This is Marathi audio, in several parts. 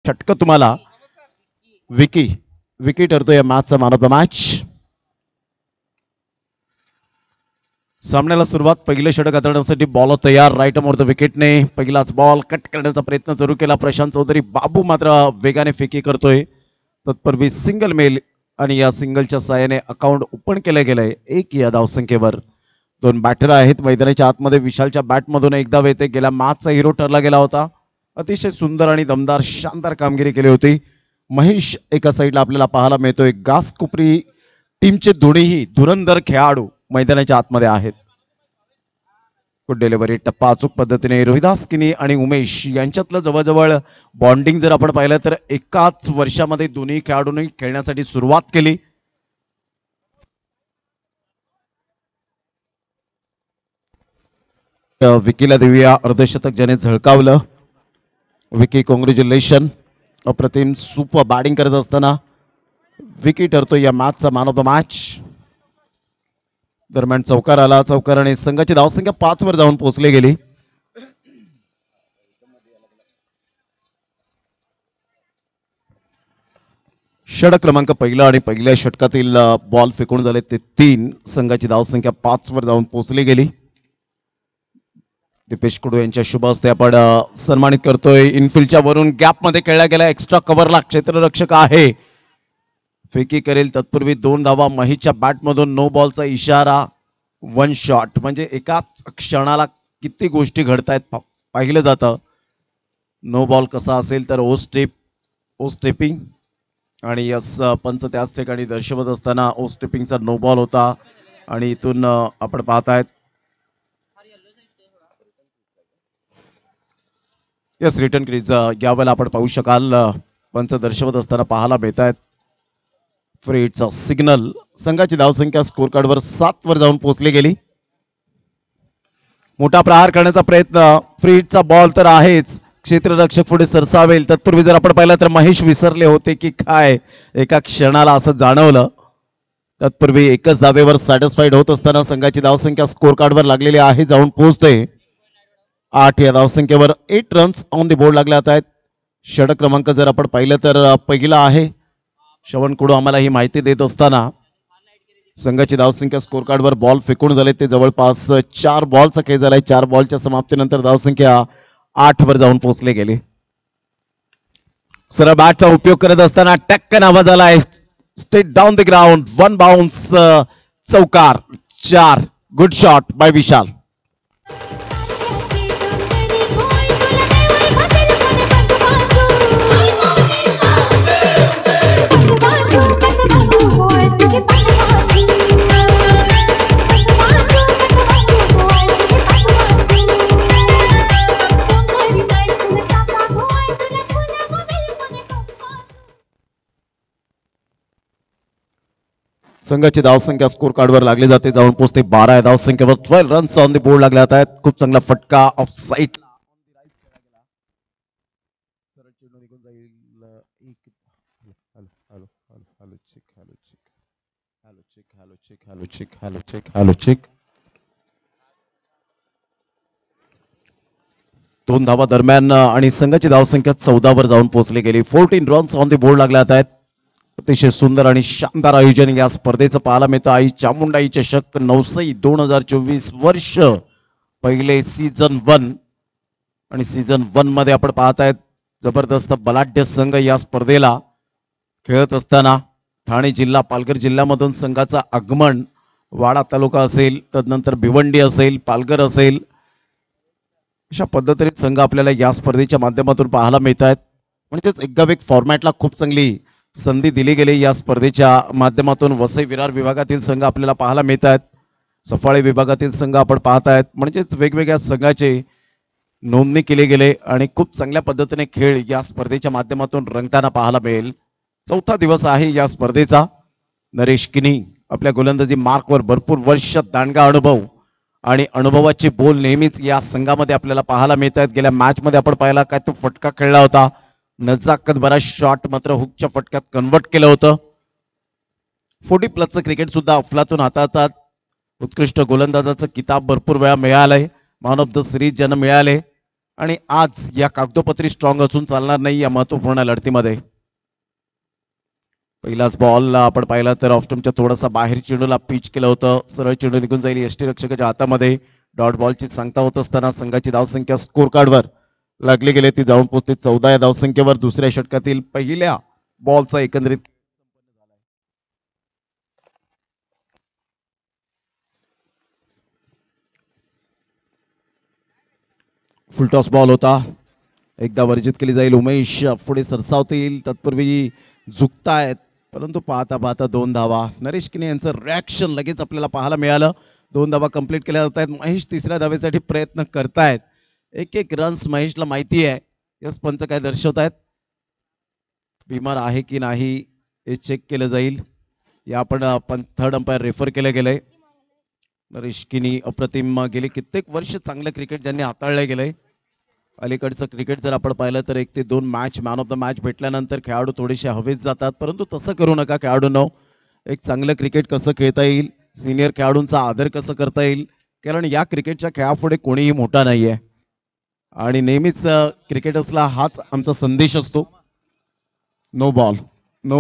षटक तुम्हाला विकी विकी ठरतो या मॅचचा मॅन ऑफ द मॅच. सामन्याला सुरुवात पहिले षटक हाताळण्यासाठी बॉल तयार. राईट मोर द विकेटने पहिलाच बॉल कट करण्याचा प्रयत्न सुरू केला प्रशांत चौधरी. बाबू मात्र वेगाने फेकी करतोय. तत्पूर्वी सिंगल मेल आणि या सिंगलच्या साहाय्याने अकाउंट ओपन केलं गेलंय. एक या धावसंख्येवर दोन बॅटर आहेत मैदानाच्या आतमध्ये. विशालच्या बॅटमधून एकदा वेते गेला मॅचचा हिरो ठरला गेला होता. अतिशय सुंदर आणि दमदार शानदार कामगिरी केली होती. महेश एका साईडला आपल्याला पाहायला मिळतोय. घास कोपरी टीमचे दोन्हीही धुरंधर खेळाडू मैदानाच्या आतमध्ये आहेत. गुड डिलिव्हरी टप्पा अचूक पद्धतीने. रोहिदास किनी आणि उमेश यांच्यातलं जवळजवळ बॉन्डिंग जर आपण पाहिलं तर एकाच वर्षामध्ये दोन्ही खेळाडूंनी खेळण्यासाठी सुरुवात केली. विकीला देऊया अर्धशतक ज्याने झळकावलं. विकी कॉंग्रॅच्युलेशन. अप्रतिम सुपर बॅटिंग करत असताना विकी ठरतो या मॅचचा मॅन ऑफ द मॅच. दरम्यान चौकार आला. चौकाराने संघाची धावसंख्या 5 वर जाऊन पोहोचली गेली. षटक क्रमांक पहिला आणि पहिल्या षटकातील बॉल फेकून झाले ते 3. संघाची धावसंख्या 5 वर जाऊन पोहोचली गेली. दीपेश कुडू यांच्या शुभ हस्ते आपण सन्मानित करतोय. इनफिल्डच्या वरून गॅप मध्ये खेळला गेला. एक्स्ट्रा कव्हरला क्षेत्ररक्षक आहे. फेकी करेल तत्पूर्वी 2 धावा. महेशच्या बॅटमधून नो बॉलचा इशारा. 1 शॉट. म्हणजे एकाच क्षणाला किती गोष्टी घडतायत पाहिलं जातं. नो बॉल कसा असेल तर ओ स्टेपिंग आणि यस पंच त्याच ठिकाणी दर्शवत असताना ओ स्टेपिंगचा नो बॉल होता. आणि इथून आपण पाहतायत यस रिटर्न क्रीज यावेळेला आपण पाहू शकाल. पंच दर्शवत असताना पाहायला मिळत आहेत. फ्रीडचा सिग्नल. संघाची धावसंख्या स्कोर कार्डवर 7 वर जाऊन पोहोचली गेली. मोठा प्रहार करण्याचा प्रयत्न. फ्रीडचा बॉल तर आहेच. क्षेत्ररक्षक पुढे सरसावेल तत्पूर्वी जर आपण पाहिलं तर महेश विसरले होते की काय. एका क्षणाला असं जाणवलं. तत्पूर्वी एकच धावेवर सॅटिस्फाईड होत असताना संघाची धावसंख्या स्कोर कार्डवर लागलेली आहे. जाऊन पोहोचते 8 या धावसंख्येवर. 8 रन्स ऑन द बोर्ड लागले आहेत. षटक क्रमांक जर आपण पाहिलं तर पहिला आहे. श्रवण कुडू आम्हाला ही माहिती देत असताना संघाची धावसंख्या स्कोर कार्डवर बॉल फेकून झाले ते जवळपास 4 बॉलचा खेळ झालाय. 4 बॉलच्या समाप्तीनंतर धावसंख्या 8 वर जाऊन पोहोचले गेले. सरळ बॅटचा उपयोग करत असताना टक्कन आवाज आलाय. Straight down the ground. 1 bounce. चौकार. 4. गुड शॉट बाय विशाल. संघाची धावसंख्या स्कोर कार्डवर लागली जाते. जाऊन पोहोचते 12 या धावसंख्येवर. 12 रन्स ऑन द बोर्ड लागले आहेत. खूप चांगला फटका ऑफ साईड. दोन धावा दरम्यान आणि संघाची धावसंख्या 14 वर जाऊन पोहोचली गेली. 14 रन्स ऑन द बोर्ड लागले आहेत. अतिशय सुंदर आणि शानदार आयोजन या स्पर्धेचं पाहायला मिळतं. आई चामुंडाई चषक 9 2024 वर्ष पहिले सीझन 1 आणि सीझन 1 मध्ये आपण पाहतायत जबरदस्त बलाढ्य संघ या स्पर्धेला खेळत असताना ठाणे जिल्हा पालघर जिल्ह्यामधून संघाचा आगमन. वाडा तालुका असेल, तदनंतर भिवंडी असेल, पालघर असेल, अशा पद्धतीने संघ आपल्याला या स्पर्धेच्या माध्यमातून पाहायला मिळत आहेत. म्हणजेच एकावेक फॉर्मॅटला खूप चांगली संधी दिली गेली या स्पर्धेच्या माध्यमातून. वसई विरार विभागातील संघ आपल्याला पाहायला मिळत आहेत. सफाळे विभागातील संघ आपण पाहतायत. म्हणजेच वेगवेगळ्या संघाचे नोंदणी केली गेले आणि खूप चांगल्या पद्धतीने खेळ या स्पर्धेच्या माध्यमातून रंगताना पाहायला मिळेल. चौथा दिवस आहे या स्पर्धेचा. नरेश किनी आपल्या गोलंदाजी मार्कवर भरपूर वर्ष दांडगा अनुभव आणि अनुभवाचे बोल नेहमीच या संघामध्ये आपल्याला पाहायला मिळत आहेत. गेल्या मॅच मध्ये आपण पाहिला काय तो फटका खेळला होता. नजाकत बराच शॉट मात्र हुकच्या फटक्यात कन्वर्ट केलं होतं. 40+ क्रिकेट सुद्धा अफलातून हाताळतात. उत्कृष्ट गोलंदाजाचं किताब भरपूर वेळा मिळालंय. मॅन ऑफ द सिरीज ज्यांना मिळाले आणि आज या कागदोपत्री स्ट्रॉंग असून चालणार नाही या महत्वपूर्ण लढतीमध्ये. पहिलाच बॉल आपण पाहिला तर ऑफस्टम्पच्या थोडासा बाहेर चेंडूला पिच केलं होतं. सरळ चेंडू निघून जाईल यष्टीरक्षकाच्या हातामध्ये. डॉट बॉलची सांगता होत असताना संघाची धावसंख्या स्कोर कार्डवर लागली गेले ती जाऊन पोहोचते 14 या धावसंख्येवर. दुसऱ्या षटकातील पहिल्या बॉलचा एकंदरीत फुलटॉस बॉल होता. एकदा वर्जित केली जाईल. उमेश पुढे सरसावतील तत्पूर्वी झुकतायत परंतु पाहता पाहता 2 धावा. नरेश किने यांचं रिॲक्शन लगेच आपल्याला पाहायला मिळालं. 2 धावा कंप्लीट केल्या जात आहेत. महेश तिसऱ्या धावेसाठी प्रयत्न करतायत. एक रन्स महेशला माहिती आहे. यस पंच काय दर्शवतायत बिमार आहे की नाही हे चेक केलं जाईल. या आपण थर्ड अंपायर रेफर केलं गेलंय. नरेश किनी अप्रतिम गेली कित्येक वर्ष चांगलं क्रिकेट ज्यांनी हाताळलं गेलंय. अलीकडचं क्रिकेट जर आपण पाहिलं तर 1 ते 2 match man of the match भेटल्यानंतर खेळाडू थोडेसे हवेत जातात परंतु तसं करू नका खेळाडूंनो. एक चांगलं क्रिकेट कसं खेळता येईल सिनियर खेळाडूंचा आदर कसं करता येईल कारण या क्रिकेटच्या खेळापुढे कोणीही मोठा नाही आहे आणि नेहमीच क्रिकेटर्सला हाच आमचा संदेश असतो. नो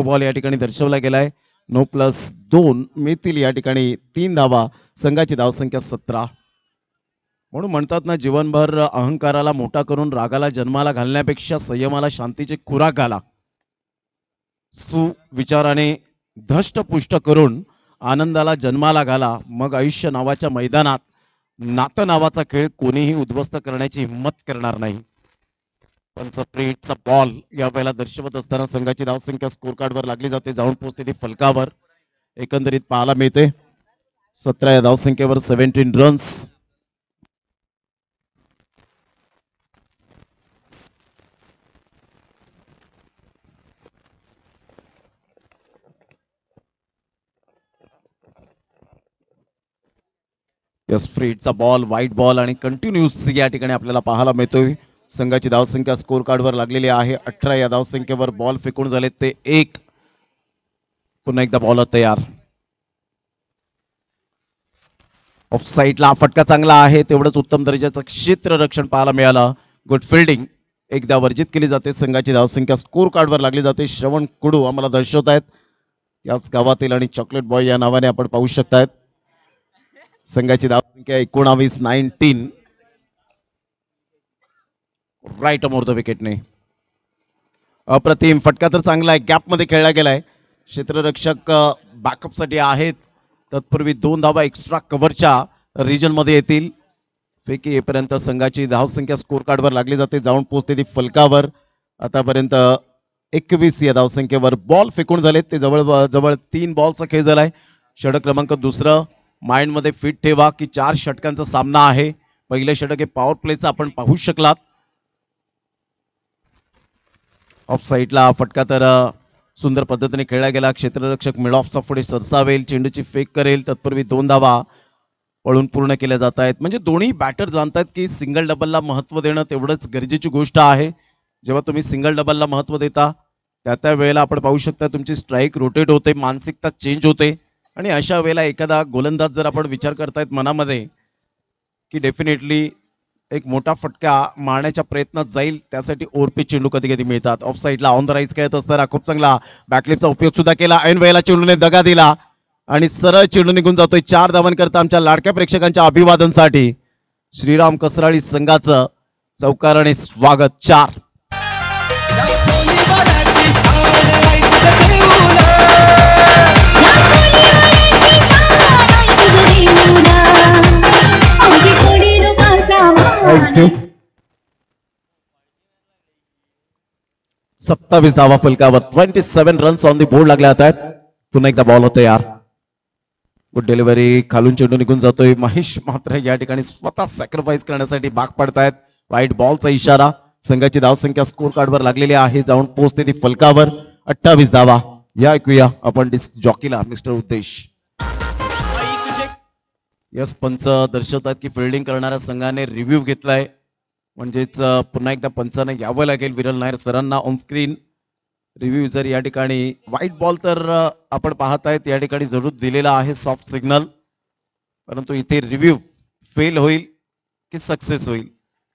बॉल या ठिकाणी दर्शवला गेलाय. नो प्लस 2 मिळतील या ठिकाणी 3 धावा. संघाची धावसंख्या 17. म्हणून म्हणतात ना जीवनभर अहंकाराला मोठा करून रागाला जन्माला घालण्यापेक्षा संयमाला शांतीचे खुराक घाला. सुविचाराने धष्टपुष्ट करून आनंदाला जन्माला घाला. मग आयुष्य नावाच्या मैदानात नातं नावाचा खेळ कोणीही उद्ध्वस्त करण्याची हिंमत करणार नाही. पण स्प्रिटचा बॉल या वेळेला दर्शवत असताना संघाची धावसंख्या स्कोर कार्डवर लागली जाते. जाऊन पोहोचते ती फलकावर एकंदरीत पाहायला मिळते. 17 या धावसंख्येवर 17 रन्स. फ्रीडचा बॉल वाईट बॉल आणि कंटिन्यूस या ठिकाणी आपल्याला पाहायला मिळतोय. संघाची धावसंख्या स्कोर कार्डवर लागलेली आहे. 18 या धावसंख्येवर बॉल फेकून झाले ते 1. पुन्हा एकदा बॉलर तयार. ऑफ साईडला फटका चांगला आहे. तेवढंच उत्तम दर्जाचं क्षेत्ररक्षण पाहायला मिळालं. गुड फिल्डिंग एकदा वर्जित केली जाते. संघाची धावसंख्या स्कोर कार्डवर लागली जाते. श्रवण कुडू आम्हाला दर्शवतायत याच गावातील आणि चॉकलेट बॉय या नावाने आपण पाहू शकतायत. संघाची धावसंख्या 19 राईट अमोर द विकेटने. अप्रतिम फटका तर चांगला आहे. गॅप मध्ये खेळला गेलाय. क्षेत्ररक्षक बॅकअप साठी आहेत. तत्पूर्वी 2 धावा एक्स्ट्रा कव्हरच्या रिजन मध्ये येतील. फेकी येईपर्यंत संघाची धावसंख्या स्कोर कार्डवर लागली जाते. जाऊन पोहोचते ती फलकावर. आतापर्यंत 21 या धावसंख्येवर बॉल फेकून झालेत. ते जवळ 3 बॉलचा खेळ झालाय. षटक क्रमांक 2 माइंड मध्ये फिट ठेवा की 4 षटकांचा सामना आहे. पहिले षटक हे पॉवर प्लेचं आपण पाहू शकलात. ऑफ साईडला फटका तर सुंदर पद्धतीने खेळला गेला. क्षेत्ररक्षक मिड ऑफचा पुढे सरसावेल. चेंडूची फेक करेल. तत्पूर्वी 2 धावा पळून पूर्ण केल्या जात आहेत. म्हणजे दोन्ही बॅटर जाणतात की सिंगल डबलला महत्त्व देणं तेवढंच गरजेची गोष्ट आहे. जेव्हा तुम्ही सिंगल डबलला महत्त्व देता त्या वेळेला आपण पाहू शकता तुमची स्ट्राईक रोटेट होते. मानसिकता चेंज होते आणि अशा वेळेला एखादा गोलंदाज जर आपण विचार करतायत मनामध्ये की डेफिनेटली एक मोठा फटका मारण्याच्या प्रयत्नात जाईल त्यासाठी ओरपी चेंडू कधी कधी मिळतात. ऑफ साईडला ऑन द राईज खेळत असताना खूप चांगला बॅकलिपचा उपयोग सुद्धा केला. ऐन वेळेला चेंडूने दगा दिला आणि सरळ चेंडू निघून जातोय. 4 धावांकरता आमच्या लाडक्या प्रेक्षकांच्या अभिवादनसाठी श्रीराम कसराळी संघाचं चौकाराने स्वागत. 4 27 धावा फलकावर. 27 रन्स ऑन दी बोर्ड लागल्या आहेत. पुन्हा एकदा बॉल होते यार. Good delivery. खालून चेंडू निघून जातोय. महेश मात्र या ठिकाणी स्वतः सॅक्रिफाईस करण्यासाठी भाग पडतायत. वाईट बॉलचा इशारा. संघाची धावसंख्या स्कोर कार्डवर लागलेली आहे. जाऊन पोहोचते ती फलकावर. 28 धावा. या ऐकूया आपण डिस्क जॉकीला मिस्टर उद्देश. यस पंच दर्शवतात की फिल्डिंग करणाऱ्या संघाने रिव्ह्यू घेतलाय. म्हणजेच पुन्हा एकदा पंचाने यावं लागेल विरल नायर सरांना ऑन स्क्रीन. रिव्ह्यू जर या ठिकाणी वाईट बॉल तर आपण पाहतायत या ठिकाणी जरूर दिलेला आहे सॉफ्ट सिग्नल. परंतु इथे रिव्ह्यू फेल होईल की सक्सेस होईल.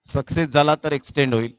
सक्सेस झाला तर एक्सटेंड होईल.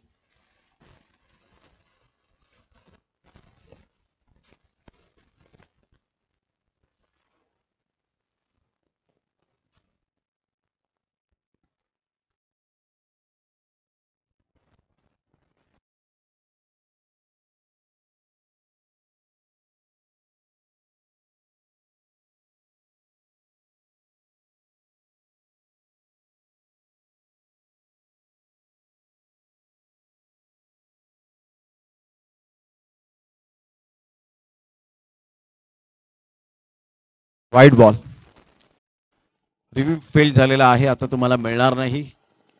वाईट बॉल. रिव्ह्यू फेल झालेला आहे, आता तुम्हाला मिळणार नाही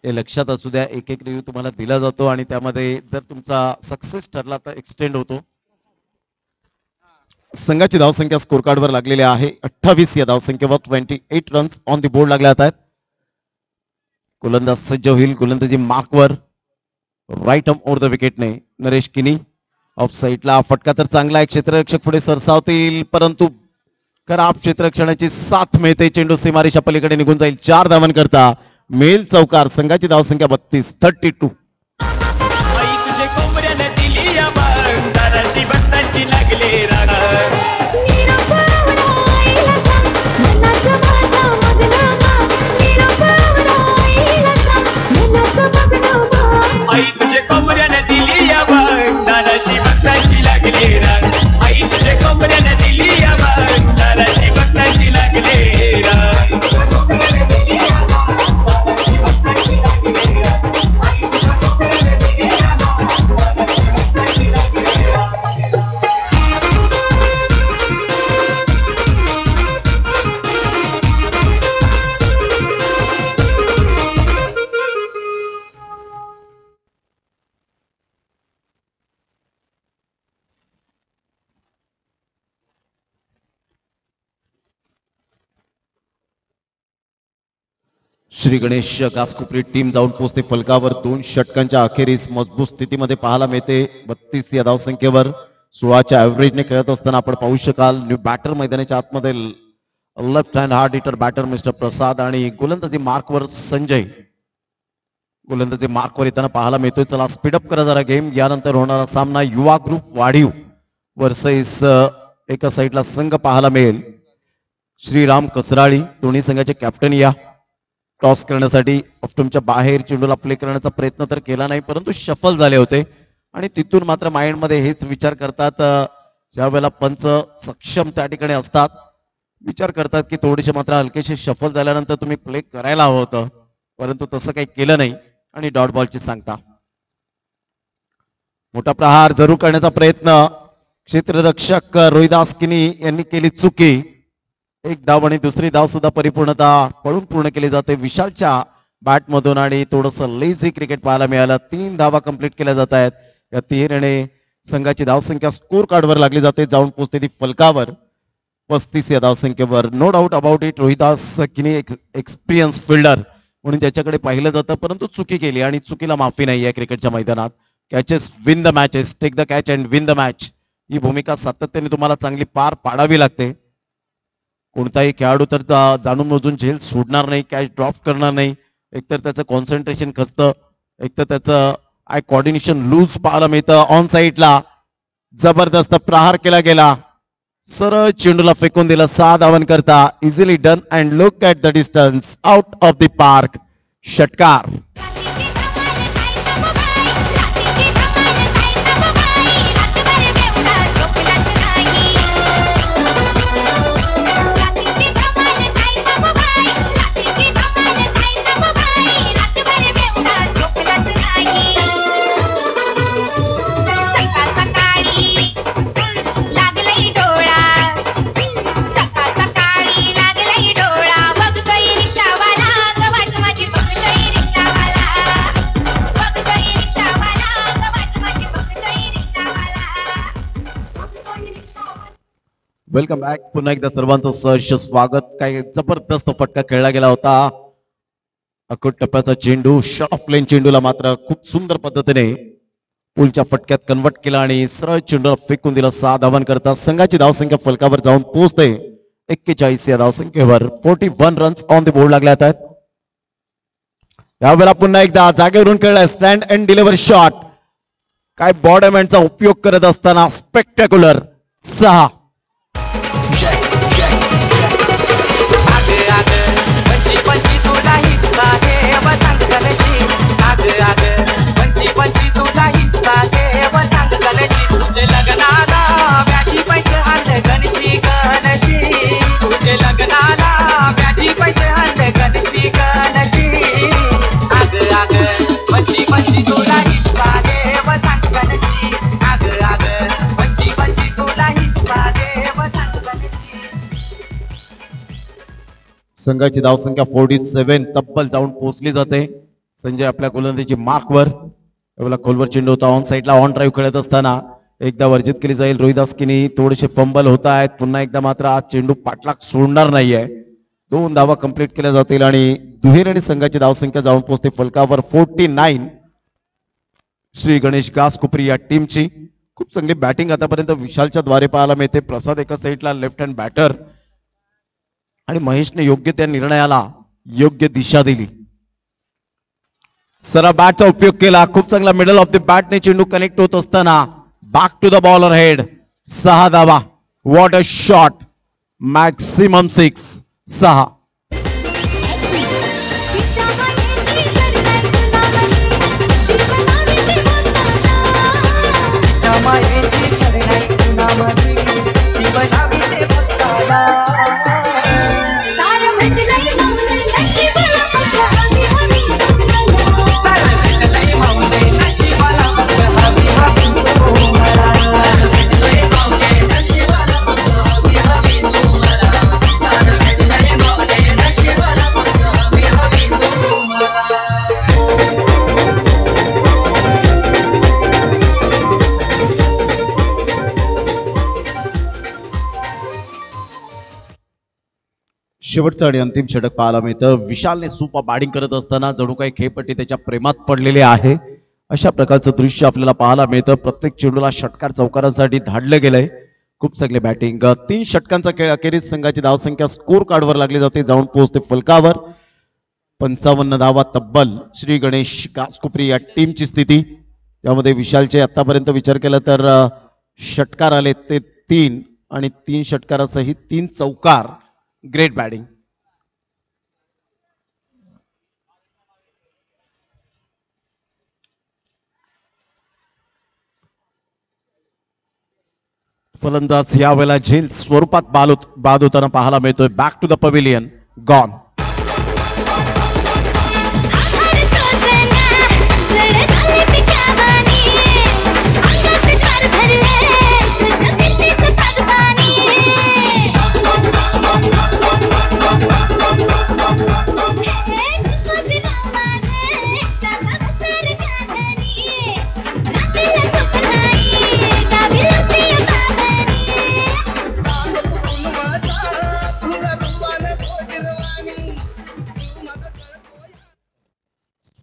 हे लक्षात असू द्या. एक एक रिव्ह्यू तुम्हाला दिला जातो आणि त्यामध्ये जर तुमचा सक्सेस ठरला तर एक्सटेंड होतो. संघाची धावसंख्या स्कोर कार्डवर लागलेली आहे 28 या धावसंख्येवर 28 रन्स ऑन दी बोर्ड लागले आहेत. गोलंदाज सज्ज होईल, गोलंदाजी मार्कवर. राईट आर्म ओव्हर द विकेटने नरेश किनी. ऑफ साईडला फटका तर चांगला आहे, क्षेत्ररक्षक पुढे सरसावतील परंतु खराब क्षेत्ररक्षणाची साथ मिळते. चेंडू सीमारेषा पलीकडे निघून जाईल. 4 धावांकरता मेल चौकार. संघाची धावसंख्या 32. श्री गणेश घासकुपरी टीम जाऊन पोहोचते फलकावर. 2 षटकांच्या अखेरीस मजबूत स्थितीमध्ये पाहायला मिळते. 32 या धावसंख्येवर 16च्या ऍव्हरेजने खेळत असताना आपण पाहू शकाल. न्यू बॅटर मैदानाच्या आतमध्ये left hand hard hitter batter mister Prasad आणि गोलंदाजी मार्कवर संजय. गोलंदाजी मार्कवर येताना पाहायला मिळतोय. चला स्पीडअप करा जरा गेम. यानंतर होणारा सामना युवा ग्रुप वाढीव वर्सेस एका साईडला संघ पाहायला मिळेल श्रीराम कसराळी. दोन्ही संघाचे कॅप्टन या टॉस करण्यासाठी ऑफ्टमच्या बाहेर चेंडूला प्ले करण्याचा प्रयत्न तर केला नाही परंतु शफल झाले होते आणि तिथून मात्र माइंडमध्ये हेच विचार करतात. ज्या वेळेला पंच सक्षम त्या ठिकाणी असतात विचार करतात की थोडेसे मात्र हलकेसे शफल झाल्यानंतर तुम्ही प्ले करायला हवं होतं परंतु तसं काही केलं नाही आणि डॉट बॉलची सांगता. मोठा प्रहार जरूर करण्याचा प्रयत्न. क्षेत्ररक्षक रोहिदास किनी यांनी केली चुकी. एक धाव आणि दुसरी धाव सुद्धा परिपूर्णता पळून पूर्ण केली जाते विशालच्या बॅटमधून आणि थोडंसं लेझी क्रिकेट पाहायला मिळालं. 3 धावा कंप्लीट केल्या जात आहेत. या 3 संघाची धावसंख्या स्कोर कार्डवर लागली जाते. जाऊन पोहोचते ती फलकावर 35 या धावसंख्येवर. No doubt about it. Rohidas Kini experience fielder म्हणून त्याच्याकडे पाहिलं जातं परंतु चुकी केली आणि चुकीला माफी नाही आहे क्रिकेटच्या मैदानात. Catches win the matches. Take the catch and win the match ही भूमिका सातत्याने तुम्हाला चांगली पार पाडावी लागते. कोणताही खेळाडू तर जाणून मोजून झेल सोडणार नाही, कॅच ड्रॉप करणार नाही. एकतर त्याचं कॉन्सन्ट्रेशन खचतं, एकतर त्याचं आय कॉर्डिनेशन लूज पाहायला मिळतं. ऑन साईडला जबरदस्त प्रहार केला गेला. सरळ चेंडूला फेकून दिलं. 6 धावांकरता easily done and look at the distance out of the park. षटकार. Welcome back. पुन्हा एकदा सर्वांचं सहर्ष स्वागत. काय जबरदस्त फटका खेळला गेला होता. अकोट टप्प्याचा चेंडू शॉर्ट ऑफ प्लेन चेंडूला मात्र खूप सुंदर पद्धतीने पुलच्या फटक्यात कन्वर्ट केला आणि सरळ चेंडूला फेकून दिला. 6 धावांकरता संघाची धावसंख्या फलकावर जाऊन पोहोचते 41 या धावसंख्येवर. 41 रन्स ऑन द बोर्ड लागले आहेत. यावेळेला पुन्हा एकदा जागेवरून खेळलाय स्टँड अँड डिलिव्हर शॉट. काय बॉडमॅनचा उपयोग करत असताना स्पेक्टॅक्युलर 6. संघाची धावसंख्या 47 तब्बल जाऊन पोहोचली जाते. संजय आपल्या गोलंदाजी मार्कवर. यावेळेला खोलवर चेंडू होता ऑन साईडला ऑन ड्राईव्ह खेळत असताना एकदा वर्जित केली जाईल. रोहिदास किनी थोडेसे फंबल होत आहेत. पुन्हा एकदा मात्र आज चेंडू पाठलाग सोडणार नाहीये. 2 धावा कंप्लीट केल्या जातील आणि दुहेरी संघाची धावसंख्या जाऊन पोहोचते फलकावर 49. श्री गणेश घासकोपरी या टीमची खूप चांगली बॅटिंग आतापर्यंत विशालच्या द्वारे पाहायला मिळते. प्रसाद एका साईडला लेफ्ट हँड बॅटर आणि महेशने योग्य त्या निर्णयाला योग्य दिशा दिली. सरा बॅटचा उपयोग केला. खूप चांगला मिडल ऑफ द बॅटने चेंडू कनेक्ट होत असताना back to the bowler head. 6 धावा. What a shot. मॅक्सिमम 6. शेवटचं आणि अंतिम षटक पाहायला मिळतं. विशालने सुपर बॅटिंग करत असताना जणू काही खेळपट्टी त्याच्या प्रेमात पडलेले आहे अशा प्रकारचं दृश्य आपल्याला पाहायला मिळतं. प्रत्येक चेंडूला षटकार चौकारासाठी धाडलं गेलंय. खूप चांगले बॅटिंग. 3 षटकांचा खेळ अखेरीस संघाची धावसंख्या स्कोर कार्डवर लागली जाते. जाऊन पोहोचते फलकावर 55 धावा तब्बल. श्री गणेश घासकोपरी या टीमची स्थिती. यामध्ये विशालचे आतापर्यंत विचार केला तर षटकार आले ते 3 आणि 3 षटकारासहित 3 चौकार. Great batting. फलंदाज यावेळेला झेल स्वरूपात बाद होताना पाहायला मिळतोय. Back to the pavilion. Gone.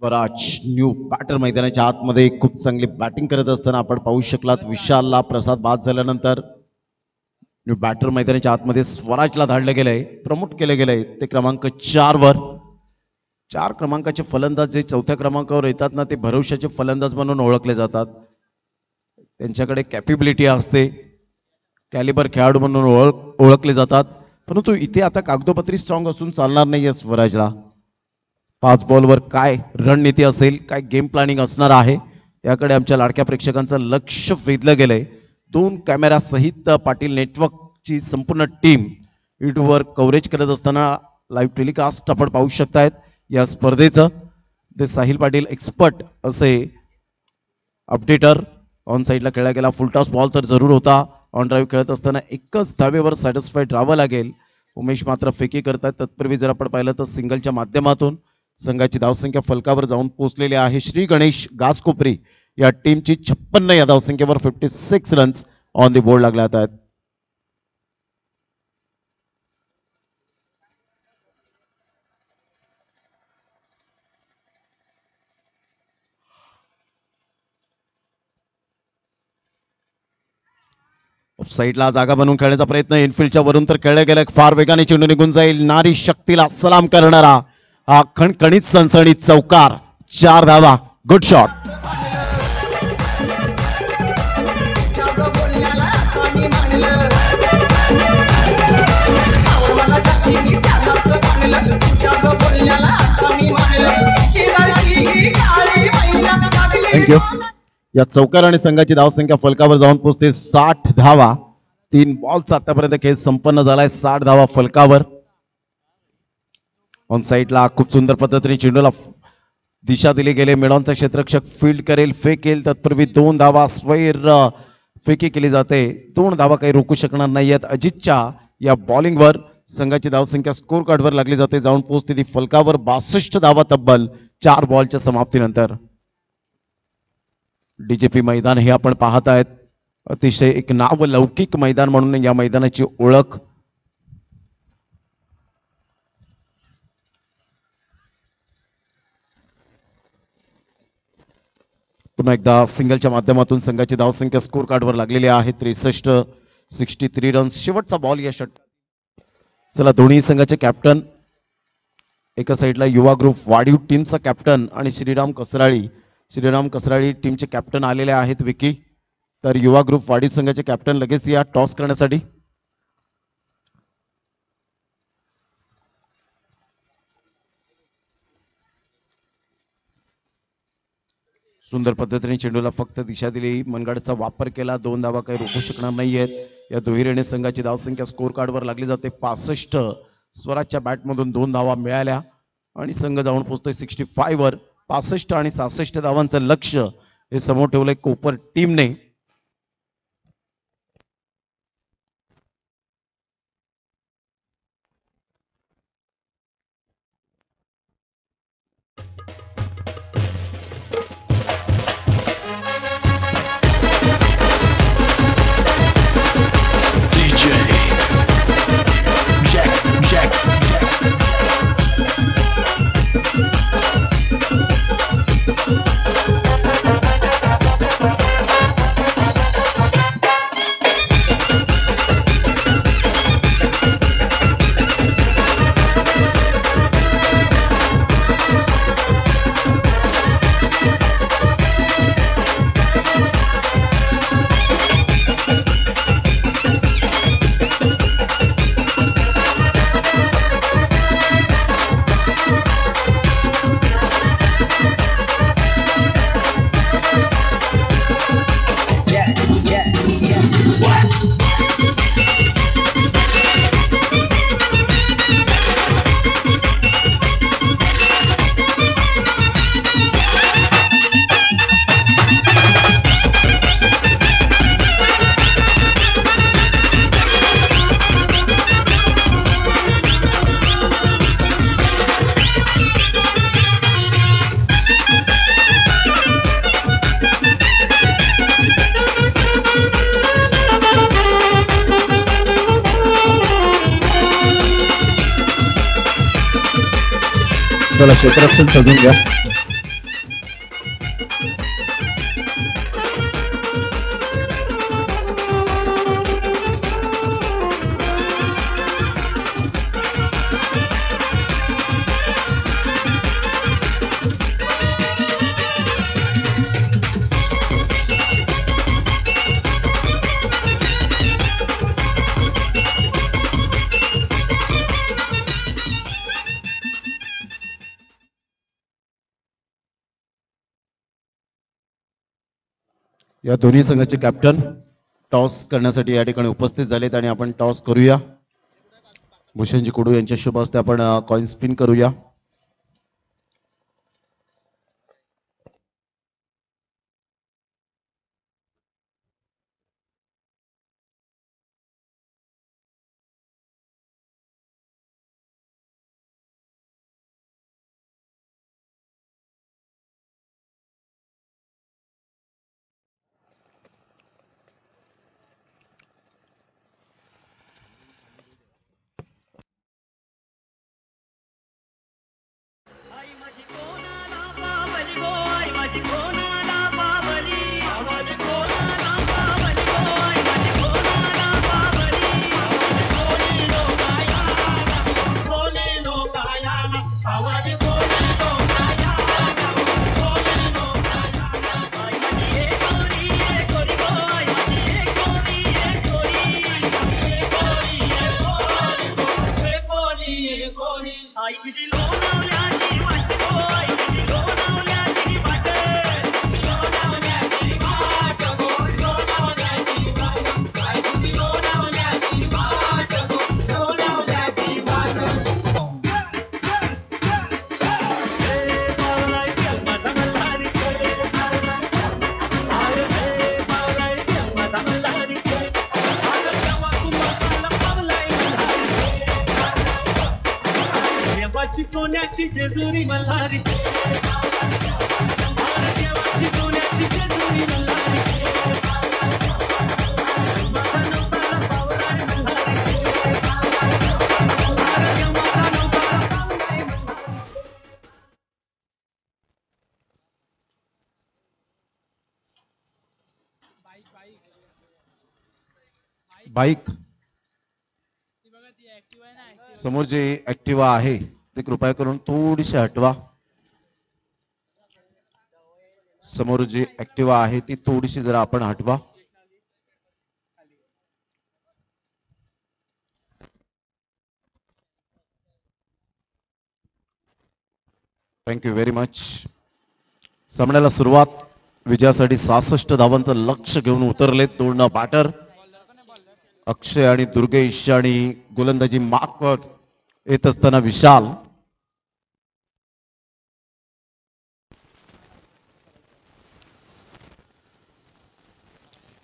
Swaraj new batter मैदानाच्या आतमध्ये खूप चांगली बॅटिंग करत असताना आपण पाहू शकलात. विशालला प्रसाद बाद झाल्यानंतर न्यू बॅटर मैदानाच्या आतमध्ये स्वराजला धाडलं गेलंय. प्रमोट केलं गेलंय ते क्रमांक 4 वर. 4 क्रमांकाचे फलंदाज जे 4थ्या क्रमांकावर येतात ना ते भरवशाचे फलंदाज म्हणून ओळखले जातात. त्यांच्याकडे कॅपेबिलिटी असते. कॅलिबर खेळाडू म्हणून ओळखले जातात. परंतु इथे आता कागदोपत्री स्ट्रॉंग असून चालणार नाहीये स्वराजला. 5 बॉलवर काय रणनीती असेल, काय गेम प्लॅनिंग असणार आहे याकडे आमच्या लाडक्या प्रेक्षकांचं लक्ष वेधलं गेलंय. 2 कॅमेरा सहित पाटील नेटवर्कची संपूर्ण टीम यूट्यूबवर कव्हरेज करत असताना लाईव्ह टेलिकास्ट आपण पाहू शकतायत या स्पर्धेचं. ते साहिल पाटील एक्सपर्ट असे अपडेटर. ऑन साईडला खेळला गेला. फुलटॉस बॉल तर जरूर होता. ऑन ड्राईव्ह खेळत असताना एकच धावेवर सॅटिस्फाईड राहावं लागेल. उमेश मात्र फेकी करतात. तत्पूर्वी जर आपण पाहिलं तर सिंगलच्या माध्यमातून संघाची धावसंख्या फलकावर जाऊन पोहोचलेली आहे. श्री गणेश घासकोपरी या टीमची 56 या धावसंख्येवर 56 रन्स ऑन द बोर्ड लागल्या आहेत. साईडला जागा बनवून खेळण्याचा प्रयत्न इनफिल्डच्या वरून तर खेळला गेला. फार वेगाने चेंडू निघून जाईल. नारी शक्तीला सलाम करणारा हा खणखणीत सणसणीत चौकार, 4 धावा. Good shot. थँक्यू. या चौकार आणि संघाची धावसंख्या फलकावर जाऊन पोहोचते 60 धावा. 3 बॉलचा आतापर्यंत खेळ संपन्न झालाय. 60 धावा फलकावर. ऑन साईडला खूप सुंदर पद्धतीने चेंडूला दिशा दिली गेले. मेडॉनचा क्षेत्ररक्षक फील्ड करेल, फेकेल, तत्पूर्वी 2 धावा स्वैर फेकी केली जाते. 2 धावा काही रोखू शकणार नाहीयेत. अजितच्या या बॉलिंगवर संघाची धावसंख्या स्कोर कार्डवर लागली जाते. जाऊन पोहोचते ती फलकावर 62 धावा तब्बल 4 बॉलच्या समाप्तीनंतर. डीजेपी मैदान हे आपण पाहत आहेत. अतिशय एक नावलौकिक मैदान म्हणून या मैदानाची ओळख. पुन्हा एकदा सिंगलच्या माध्यमातून संघाची धावसंख्या स्कोर कार्डवर लागलेली आहे. 63 रन्स. शेवटचा बॉल या षट. चला, दोन्ही संघाचे कॅप्टन, एका साईडला युवा ग्रुप वाढीव टीमचा कॅप्टन आणि श्रीराम कसराळी टीमचे कॅप्टन आलेले आहेत. विकी, तर युवा ग्रुप वाढीव संघाचे कॅप्टन लगेच या टॉस करण्यासाठी. सुंदर पद्धतीने चेंडूला फक्त दिशा दिली, मनगडचा वापर केला. 2 धावा काही रोखू शकणार नाहीयेत. या दुहेरीने संघाची धावसंख्या स्कोर कार्डवर लागली जाते 65. स्वराजच्या बॅटमधून 2 धावा मिळाल्या आणि संघ जाऊन पोहोचतोय 65 वर. 65 आणि 66 धावांचं लक्ष हे समोर ठेवलंय कोपर टीमने. चला, क्षेत्ररक्षण सजून घ्या. या दोन्ही संघाचे कॅप्टन टॉस करण्यासाठी या ठिकाणी उपस्थित झालेत आणि आपण टॉस करूया. भूषणजी कुडू यांच्या शुभ हस्ते आपण कॉइन स्पिन करूया. देवाची सोन्याची जेजुरी मल्हारी देवाची सोन्याची जेजुरी मल्हारी माझा नवसाला पावलाय मल्हारी माझा नवसाला पावलाय बाईक समोर जे ऍक्टिवा आहे ते कृपया करून थोडीशी हटवा. समोर जी ऍक्टिवा आहे ती थोडीशी जरा आपण हटवा. Thank you very much. सामन्याला सुरुवात विजयासाठी 66 धावांचं लक्ष घेऊन उतरले दोन बॅटर अक्षय आणि दुर्गेश आणि गोलंदाजी मार्कवर येत असताना विशाल.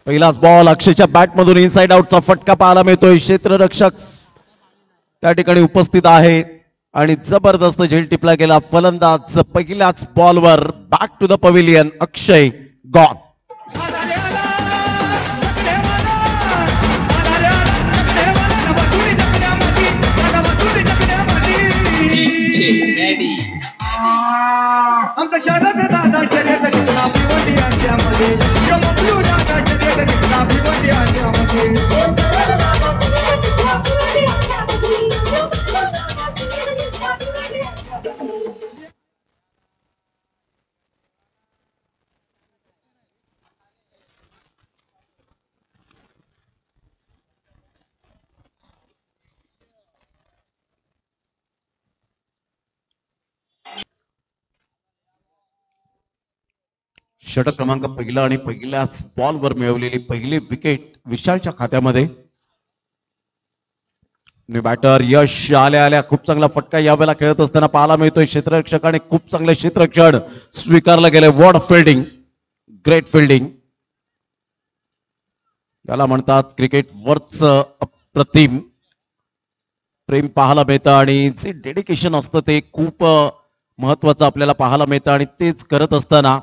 पहिलाच बॉल अक्षयच्या बॅटमधून इनसाइड आउटचा फटका पाहायला मिळतोय. क्षेत्ररक्षक त्या ठिकाणी उपस्थित आहे आणि जबरदस्त झेल टिपला गेला. फलंदाज पहिल्याच बॉलवर back to the pavilion. Akshay gone. आमचा शरद दादा शर्यत घेतला भिवंडी आमच्यामध्ये शर्यत घेतला भिवंडी आमच्यामध्ये षटक क्रमांक पहिला आणि पहिल्याच बॉलवर मिळवलेली पहिली विकेट विशालच्या खात्यामध्ये. बॅटर यश आल्या आल्या खूप चांगला फटका यावेळेला खेळत असताना पाहायला मिळतोय. क्षेत्ररक्षकाने खूप चांगले क्षेत्ररक्षण स्वीकारलं गेले. वॉर्ड फिल्डिंग, ग्रेट फिल्डिंग याला म्हणतात. क्रिकेट वरच अप्रतिम प्रेम पाहायला मिळतं आणि जे डेडिकेशन असतं ते खूप महत्वाचं आपल्याला पाहायला मिळतं आणि तेच करत असताना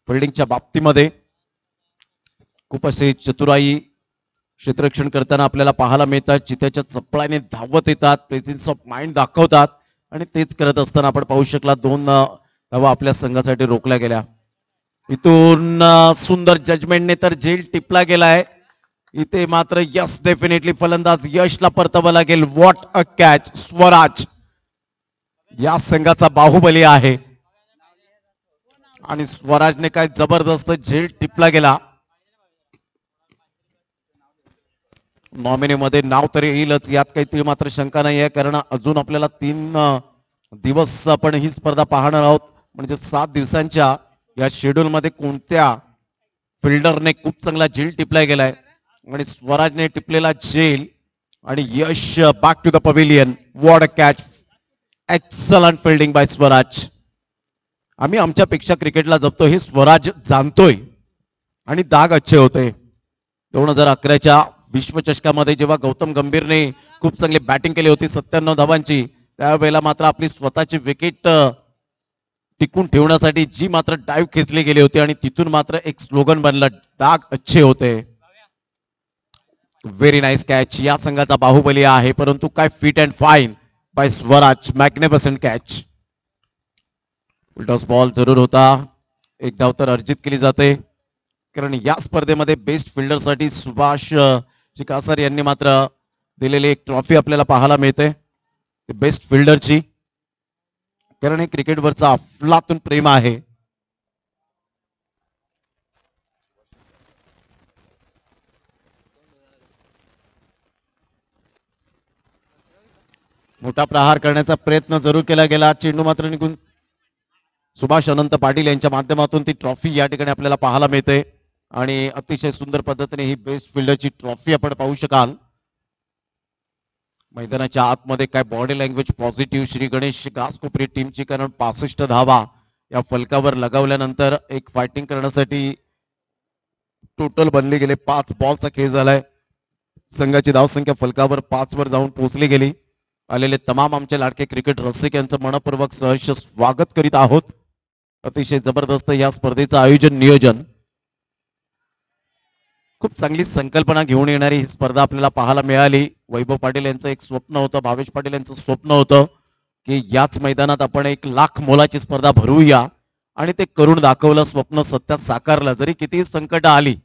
फिल्डिंगच्या बाबतीमध्ये खूप असे चतुराई क्षेत्ररक्षण करताना आपल्याला पाहायला मिळतात. चित्याच्या चपळाने धावत येतात, प्रेझेन्स ऑफ माइंड दाखवतात आणि तेच करत असताना आपण पाहू शकला 2 धावा आपल्या संघासाठी रोखल्या गेल्या. इथून सुंदर जजमेंटने तर झेल टिपला गेलाय. इथे मात्र यस डेफिनेटली फलंदाज यशला परतावं लागेल. What a catch. स्वराज या संघाचा बाहुबली आहे आणि स्वराजने काय जबरदस्त झेल टिपला गेला. नॉमिनीमध्ये नाव तरी येईलच यात काही मात्र शंका नाही आहे, कारण अजून आपल्याला 3 दिवस आपण ही स्पर्धा पाहणार आहोत. म्हणजे 7 दिवसांच्या या शेड्यूल मध्ये कोणत्या फिल्डरने खूप चांगला झेल टिपला गेलाय आणि स्वराजने टिपलेला झेल आणि Yash back to the pavilion. What a catch. Excellent fielding by Swaraj. आम्ही आमच्यापेक्षा क्रिकेटला जपतो हे स्वराज जाणतोय आणि दाग अच्छे होते. 2011च्या विश्वचषकामध्ये जेव्हा गौतम गंभीरने खूप चांगली बॅटिंग केली होती 97 धावांची, त्यावेळेला मात्र आपली स्वतःची विकेट टिकून ठेवण्यासाठी जी मात्र डाईव्ह खेचली गेली होती आणि तिथून मात्र एक स्लोगन बनलं, दाग अच्छे होते. Very nice catch. या संघाचा बाहुबली आहे, परंतु काय fit and fine by Swaraj. Magnificent catch. उलटॉस बॉल जरूर होता. एक धाव तर अर्जित केली जाते, कारण या स्पर्धेमध्ये बेस्ट फिल्डरसाठी सुभाष चिकासर यांनी मात्र दिलेली एक ट्रॉफी आपल्याला पाहायला मिळते बेस्ट फिल्डरची, कारण हे क्रिकेटवरचा अफलातून प्रेम आहे. मोठा प्रहार करण्याचा प्रयत्न जरूर केला गेला. चेंडू मात्र निघून सुभाष अनंत पाटील यांच्या माध्यमातून ती ट्रॉफी या ठिकाणी आपल्याला पाहायला मिळते आणि अतिशय सुंदर पद्धतीने ही बेस्ट फिल्डरची ट्रॉफी आपण पाहू शकाल. मैदानाच्या आतमध्ये काय body language positive Shri Ganesh Ghaskopari टीमची, कारण 65 धावा या फलकावर लगावल्यानंतर एक फायटिंग करण्यासाठी टोटल बनले गेले. 5 बॉलचा खेळ झालाय. संघाची धावसंख्या फलकावर 5 वर जाऊन पोहोचली गेली आलेले तमाम आमचे लाडके क्रिकेट रसिक यांचं मनपूर्वक सहर्ष स्वागत करीत आहोत. अतिशय जबरदस्त या स्पर्धेचं आयोजन नियोजन, खूप चांगली संकल्पना घेऊन येणारी ही स्पर्धा आपल्याला पाहायला मिळाली. वैभव पाटील यांचं एक स्वप्न होतं, भावेश पाटील यांचं स्वप्न होतं की याच मैदानात आपण 1,00,000 मोलाची स्पर्धा भरवूया आणि ते करून दाखवलं. स्वप्न सत्यात साकारलं. जरी कितीही संकट आली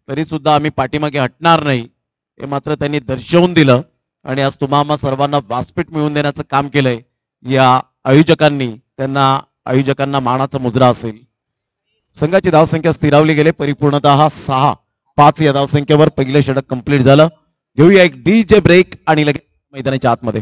तरी सुद्धा आम्ही पाठीमागे हटणार नाही हे मात्र त्यांनी दर्शवून दिलं आणि आज तुम्हा सर्वांना व्यासपीठ मिळवून देण्याचं काम केलंय या आयोजकांनी. आयोजकांना मानाचा मुजरा असेल. संघाची धावसंख्या स्थिरावली गेली परिपूर्णतः 6-5 या धावसंख्येवर पहिलं षटक कंप्लीट झालं. घेऊया एक डीजे ब्रेक आणि लगेच मैदानाच्या आतमध्ये.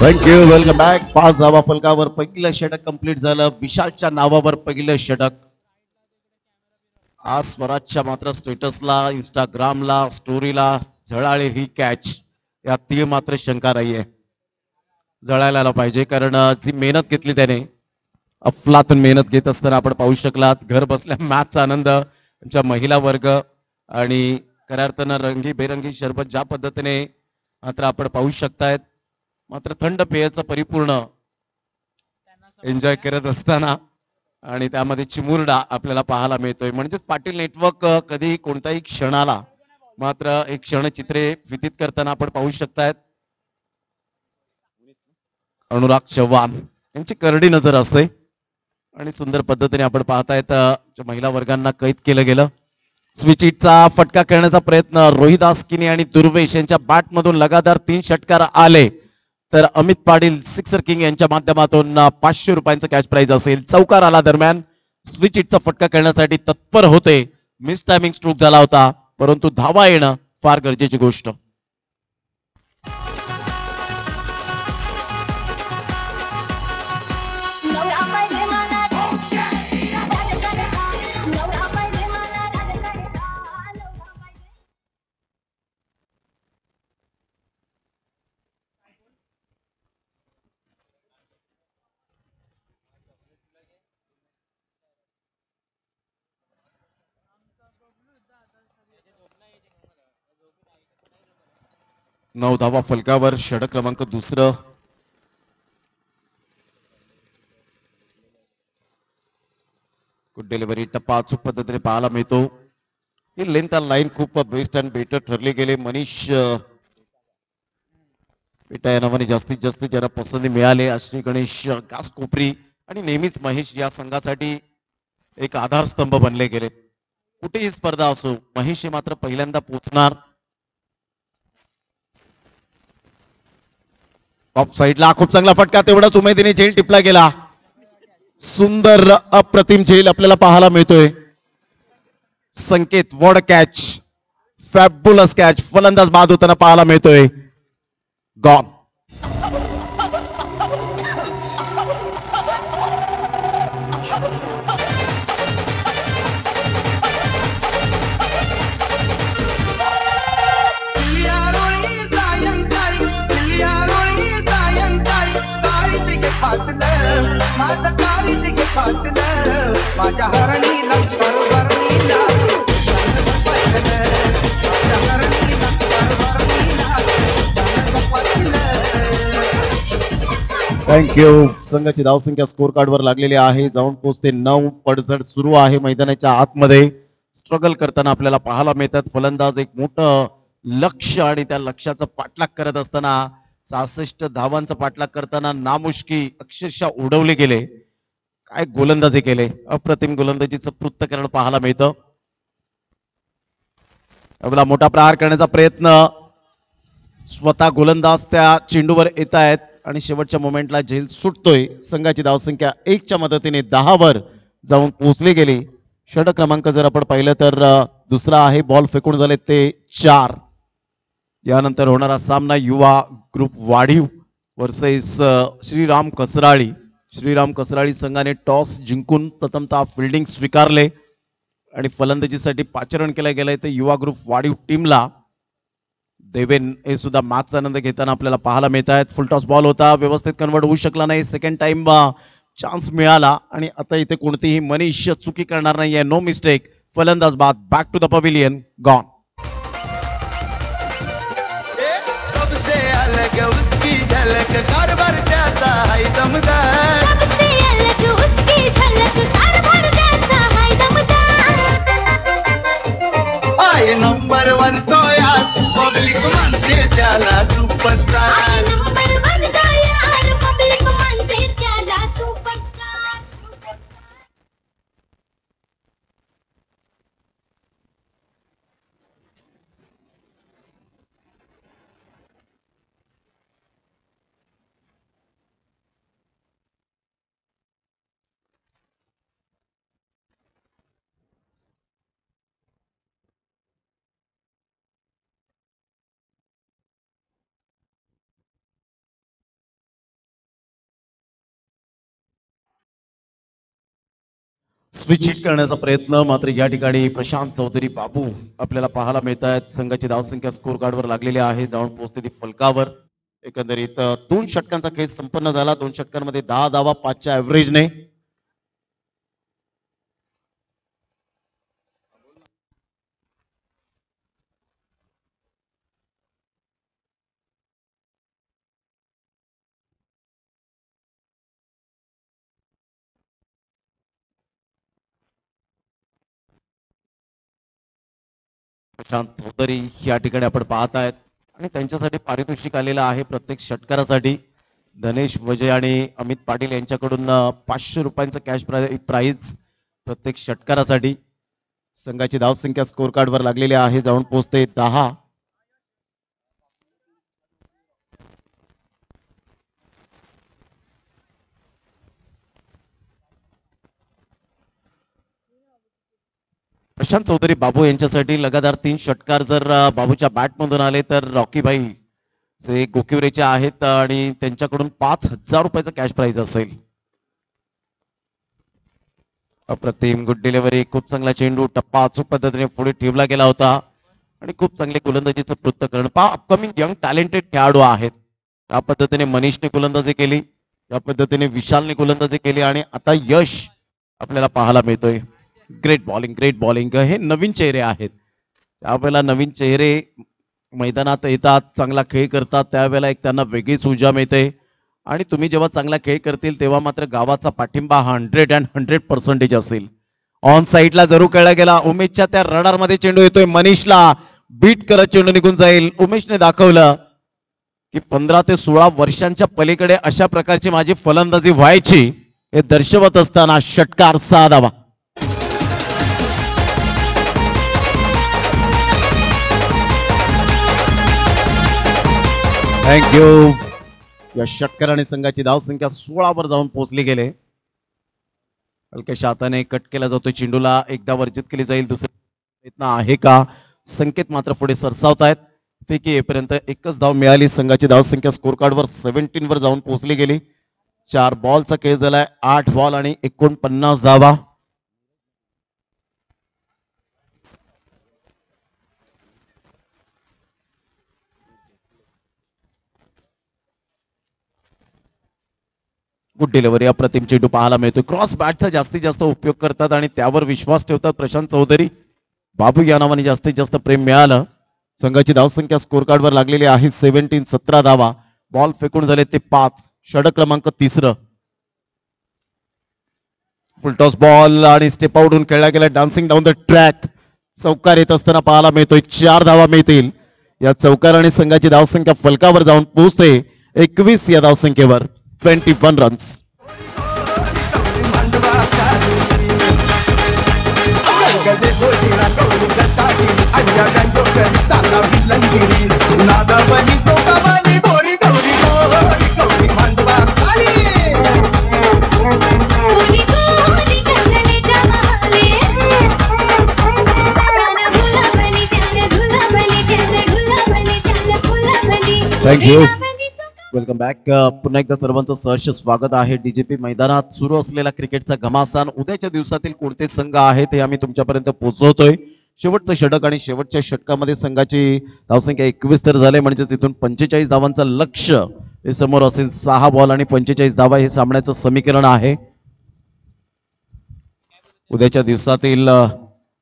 थँक्यू. Welcome back. 5 धावा फलकावर पहिलं षटक कंप्लीट झालं. विशालच्या नावावर पहिलं षटक. आज स्वराजच्या मात्र स्टेटसला, इंस्टाग्रामला, स्टोरीला झळाळी ही कॅच, यात ती मात्र शंका नाहीये. जळायला पाहिजे कारण जी मेहनत घेतली त्याने, अफलातून मेहनत घेत असताना आपण पाहू शकलात. घर बसल्या मॅचचा आनंद आमच्या महिला वर्ग आणि खऱ्या अर्थानं रंगी बेरंगी शरबत ज्या पद्धतीने मात्र आपण पाहू शकतायत. मात्र थंड पेयाचा परिपूर्ण एन्जॉय करत असताना आणि त्यामध्ये चिमुरडा आपल्याला पाहायला मिळतोय. म्हणजेच पाटील नेटवर्क कधी कोणत्याही क्षणाला मात्र एक क्षणचित्रे विदित करताना आपण पाहू शकतायत. अनुराग चव्हाण यांची करडी नजर असते आणि सुंदर पद्धतीने आपण पाहतायत महिला वर्गांना कैद केलं गेलं. स्विचिटचा फटका खेळण्याचा प्रयत्न रोहिदास किनी आणि दुर्वेश यांच्या बॅटमधून लगातार 3 षटकार आले तर अमित पाटील सिक्सर किंग यांच्या माध्यमातून 500 रुपयांचं कॅश प्राइज असेल. चौकार आला दरम्यान स्विचिटचा फटका खेळण्यासाठी तत्पर होते. मिस टायमिंग स्ट्रोक झाला होता परंतु धावा येणं फार गरजेची गोष्ट. नऊ धावा फलकावर षटक क्रमांक 2. Good delivery. टप्पा अचूक पद्धतीने पाहायला मिळतो. ही लेंथ लाईन खूप बेस्ट अँड बेटर ठरली गेले. मनीष पेटा या नावाने जास्तीत जास्त ज्यांना पसंती मिळाले. अश्विनी गणेश, कास कोपरी आणि नेहमीच महेश या संघासाठी एक आधारस्तंभ बनले गेले. कुठेही स्पर्धा असो महेश हे मात्र पहिल्यांदा पोहोचणार. ऑफ साईडला खूप चांगला फटका, तेवढाच उमेदीने झेल टिपला गेला. सुंदर अप्रतिम झेल आपल्याला पाहायला मिळतोय. संकेत वॉड कॅच, फॅब्युलस कॅच, फलंदाज बाद होताना पाहायला मिळतोय. गॉन. थँक्यू. संघाची धावसंख्या स्कोर कार्ड वर लागलेली आहे. जाऊन पोहोचते 9. पडझड सुरू आहे मैदानाच्या आतमध्ये. स्ट्रगल करताना आपल्याला पाहायला मिळतात. फलंदाज एक मोठं लक्ष आणि त्या लक्ष्याचा पाठलाग करत असताना 66 धावांचा पाठलाग करताना नामुष्की अक्षरशः उडवले गेले. काय गोलंदाजी केले, अप्रतिम गोलंदाजीचं पृथक्करण पाहायला मिळतं. आपला मोठा प्रहार करण्याचा प्रयत्न, स्वतः गोलंदाज त्या चेंडूवर येत आहेत आणि शेवटच्या मोमेंटला झेल सुटतोय. संघाची धावसंख्या 1च्या मदतीने 10 वर जाऊन पोहोचली गेली. षटक क्रमांक जर आपण पाहिलं तर 2रा आहे. बॉल फेकून झाले ते 4. यानंतर होणारा सामना युवा ग्रुप वाढीव वर्सेस श्रीराम कसराळी. श्रीराम कसराळी संघाने टॉस जिंकून प्रथमतः फिल्डिंग स्वीकारले आणि फलंदाजीसाठी पाचारण केलं गेलंय ते युवा ग्रुप वाढीव टीमला. देवेन हे सुद्धा मॅचचा आनंद घेताना आपल्याला पाहायला मिळत आहेत. फुल टॉस बॉल होता, व्यवस्थित कन्वर्ट होऊ शकला नाही. सेकंड टाइम चान्स मिळाला आणि आता इथे कोणतीही मनीष चुकी करणार नाहीये. No mistake. फलंदाज बाद. Back to the pavilion. Gone. सबसे अलग उसकी झलक कारभार त्याचा है दमदार. सबसे अलग उसकी झलक कारभार त्याचा है दमदार. आय नंबर 1 तो यार पब्लिक म्हणते त्याला सुपरस्टार. नंबर 1 तो यार पब्लिक म्हणते त्याला सुपरस्टार. स्विच हिट करण्याचा प्रयत्न, मात्र या ठिकाणी प्रशांत चौधरी बाबू आपल्याला पाहायला मिळत आहेत. संघाची धावसंख्या स्कोर कार्डवर लागलेली आहे, जाऊन पोहोचते ती फलकावर. एकंदरीत 2 षटकांचा खेळ संपन्न झाला. 2 षटकांमध्ये 10 धावा 5च्या ऍव्हरेजने. प्रशांत चौधरी या ठिकाणी आपण पाहत आहेत आणि त्यांच्यासाठी पारितोषिक आलेलं आहे प्रत्येक षटकारासाठी. धनेश वजे आणि अमित पाटील यांच्याकडून 500 रुपयांचं कॅश प्राइज प्रत्येक षटकारासाठी. संघाची धावसंख्या स्कोर कार्डवर लागलेली आहे, जाऊन पोहोचते 10. प्रशांत चौधरी बाबू यांच्यासाठी लगातार 3 षटकार जर बाबूच्या बॅटमधून आले तर रॉकी भाई जे गोकिवरेचे आहेत आणि त्यांच्याकडून 5000 रुपयाचं कॅश प्राइज असेल. अप्रतिम गुड डिलिव्हरी. खूप चांगला चेंडू टप्पा अचूक पद्धतीने पुढे ठेवला गेला होता आणि खूप चांगले गोलंदाजीचं पृथक्करण. अपकमिंग यंग टॅलेंटेड खेळाडू आहेत. त्या पद्धतीने मनीषने गोलंदाजी केली, त्या पद्धतीने विशालने गोलंदाजी केली आणि आता यश आपल्याला पाहायला मिळतोय. Great bowling. हे नवीन चेहरे आहेत. त्यावेळेला नवीन चेहरे मैदानात येतात, चांगला खेळ करतात, त्यावेळेला एक त्यांना वेगळीच ऊर्जा मिळते आणि तुम्ही जेव्हा चांगला खेळ करतील तेव्हा मात्र गावाचा पाठिंबा 100% असेल. ऑन साईडला जरूर खेळला गेला. उमेशच्या त्या रडारमध्ये चेंडू येतोय. मनीषला बीट करत चेंडू निघून जाईल. उमेशने दाखवलं की 15 ते 16 वर्षांच्या पलीकडे अशा प्रकारची माझी फलंदाजी व्हायची हे दर्शवत असताना षटकार 6 धावा. थँक्यू. या षटकाराने संघाची धावसंख्या 16 वर जाऊन पोहोचली गेले. हलक्याशा हाताने कट केला जातो चेंडूला. एकदा वर्जित केली जाईल. दुसरा प्रयत्न आहे का? संकेत मात्र पुढे सरसावत आहेत. पैकी येईपर्यंत एकच धाव मिळाली. संघाची धावसंख्या स्कोर कार्डवर 17 वर जाऊन पोहोचली गेली. 4 बॉलचा खेळ झालाय. 8 बॉल आणि 49 धावा. Good delivery. अप्रतिम चेंडू पाहायला मिळतो. क्रॉस बॅटचा जास्तीत जास्त उपयोग करतात आणि त्यावर विश्वास ठेवतात प्रशांत चौधरी बाबू या नावाने जास्तीत जास्त प्रेम मिळालं. संघाची धावसंख्या स्कोर कार्डवर लागलेली आहे 17 धावा. बॉल फेकून झाले ते 5. षटक क्रमांक 3. फुलटॉस बॉल आणि स्टेप आउटहून खेळला गेला. Dancing down the track. चौकार येत असताना पाहायला मिळतोय. 4 धावा मिळतील. या चौकाराने संघाची धावसंख्या फलकावर जाऊन पोहोचते 21 या धावसंख्येवर. 21 रन्स. थँक्यू. Welcome back. पुन्हा एकदा सर्वांचं सहर्ष स्वागत आहे. डीजीपी मैदानात सुरू असलेला क्रिकेटचा घमासान. उद्याच्या दिवसातील कोणते संघ आहेत हे आम्ही तुमच्यापर्यंत पोहोचवतोय. शेवटचं षटक आणि शेवटच्या षटकामध्ये संघाची धावसंख्या 21 तर झाले, म्हणजेच इथून 45 धावांचं लक्ष्य हे समोर असेल. 6 बॉल आणि 45 धावा हे सामन्याचं समीकरण आहे. उद्याच्या दिवसातील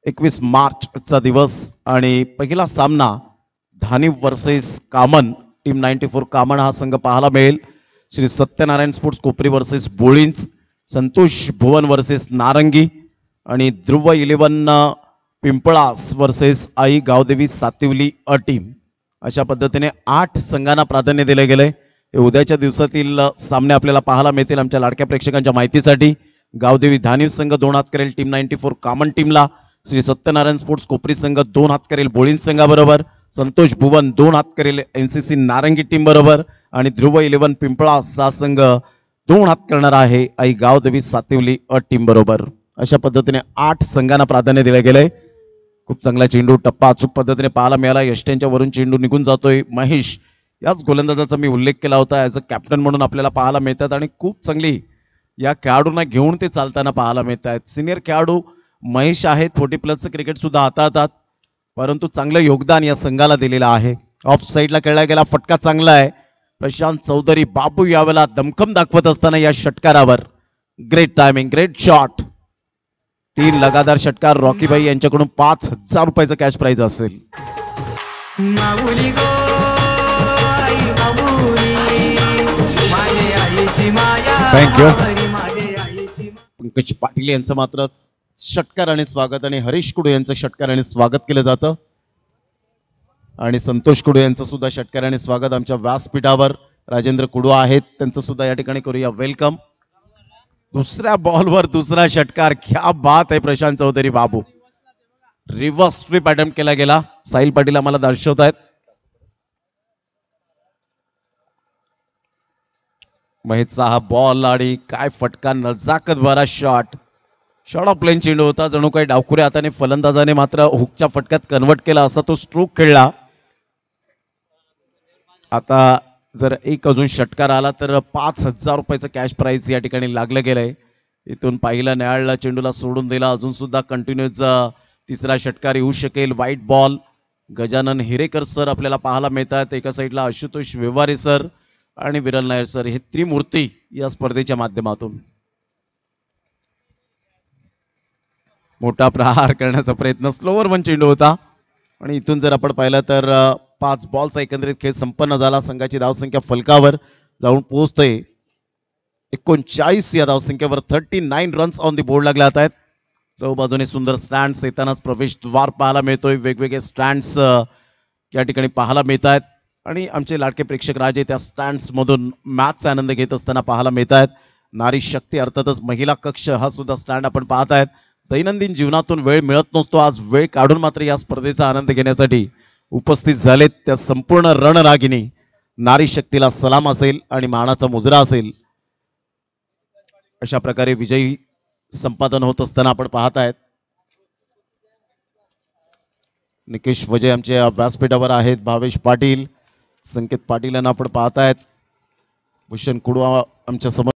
21 मार्चचा दिवस आणि पहिला सामना धानी वर्सेस कामन. टीम 94 कामन हा संघ पाहायला मिळेल. Shri Satyanarayan sports Kopari versus Bolinj, Santosh Bhuvan versus Narangi आणि Dhruv 11 Pimplas versus Aai Gavdevi Sativali A team. अशा पद्धतीने 8 संघांना प्राधान्य दिले गेले. हे उद्याच्या दिवसातील सामने आपल्याला पाहायला मिळतील. आमच्या लाडक्या प्रेक्षकांच्या माहितीसाठी गावदेवी धानी संघ 2 हात करेल टीम 94 कामन टीमला. श्री सत्यनारायण स्पोर्ट्स कोपरी संघ 2 हात करेल बोळींज संघाबरोबर. संतोष भुवन 2 हात करेल NCC नारंगी टीम बरोबर आणि ध्रुव 11 पिंपळास हा संघ 2 हात करणार आहे आई गावदेवी सातिवली अ टीम बरोबर. अशा पद्धतीने 8 संघांना प्राधान्य दिले गेले. खूप चांगला चेंडू टप्पा अचूक पद्धतीने पाहायला मिळाला. यष्ट्यांच्या वरून चेंडू निघून जातोय. महेश याच गोलंदाजाचा मी उल्लेख केला होता. ॲज अ कॅप्टन म्हणून आपल्याला पाहायला मिळतात आणि खूप चांगली या खेळाडूंना घेऊन ते चालताना पाहायला मिळत आहेत. सिनियर खेळाडू महेश आहेत. 40+ क्रिकेट सुद्धा हाताळतात, परंतु चांगलं योगदान या संघाला दिलेलं आहे. ऑफ साईडला खेळला गेला फटका चांगला आहे. प्रशांत चौधरी बाबू यावेळेला दमखम दाखवत असताना या षटकारावर ग्रेट टायमिंग, ग्रेट शॉट. 3 लगातार षटकार. रॉकीबाई यांच्याकडून 5,000 रुपयाचं कॅश प्राइज असेल. माऊली गो आई माऊली, माझ्या आईची माया. Thank you. माझ्या आईची. पंकज पाटील यांचं मात्र षटकाराने स्वागत आणि हरीश कुडू यांचं षटकाराने स्वागत केलं जातं आणि संतोष कुडू यांचं सुद्धा षटकाराने स्वागत. आमच्या व्यासपीठावर राजेंद्र कुडू आहेत, त्यांचं सुद्धा या ठिकाणी करूया वेलकम. दुसऱ्या बॉलवर दुसरा षटकार. क्या बात आहे प्रशांत चौधरी बाबू. रिव्हर्स स्वीप अटेम्प्ट केला गेला. साहिल पाटील आम्हाला दर्शवत आहेत. महेशचा हा बॉल आणि काय फटका, नजाकत भरा शॉट. शॉर्ट ऑफ प्लेन चेंडू होता. जणू काही डावखुऱ्या हाताने फलंदाजाने मात्र हुकच्या फटक्यात कन्वर्ट केला असा तो स्ट्रोक खेळला. आता जर एक अजून षटकार आला तर 5,000 रुपयाचं कॅश प्राइज या ठिकाणी लागलं गेलंय. इथून पाहिलं न्यायालयाला चेंडूला सोडून दिला. अजून सुद्धा कंटिन्यूज तिसरा षटकार येऊ शकेल. White ball. Gajanan Hirekar sir आपल्याला पाहायला मिळतात. एका साईडला आशुतोष व्यवहारे सर आणि विरल नायर सर, हे त्रिमूर्ती या स्पर्धेच्या माध्यमातून मोठा प्रहार करण्याचा प्रयत्न. स्लोवर वन चेंडू होता आणि इथून जर आपण पाहिलं तर 5 बॉलचा एकंदरीत खेळ संपन्न झाला. संघाची धावसंख्या फलकावर जाऊन पोहोचतोय 39 या धावसंख्येवर. 39 रन्स ऑन दी बोर्ड लागले आहेत. चौबाजूने सुंदर स्टँड्स येतानाच प्रवेशद्वार पाहायला मिळतोय. वेगवेगळे स्टँड्स या ठिकाणी पाहायला मिळत आहेत आणि आमचे लाडके प्रेक्षक राजे त्या स्टँड्समधून मॅचचा आनंद घेत असताना पाहायला मिळत आहेत. नारी शक्ती अर्थातच महिला कक्ष हा सुद्धा स्टँड आपण पाहत आहेत. दैनंदिन जीवनातून वेळ मिळत नसतो, आज वेळ काढून मात्र या स्पर्धेचा आनंद घेण्यासाठी उपस्थित झालेत त्या संपूर्ण रणरागिणी नारी शक्तीला सलाम असेल आणि मानाचा मुजरा असेल. अशा प्रकारे विजयी संपादन होत असताना आपण पाहत आहेत. निकेश वजय आमच्या व्यासपीठावर आहेत. भावेश पाटील, संकेत पाटील यांना आपण पाहत आहेत. भूषण कुडू आमच्या समोर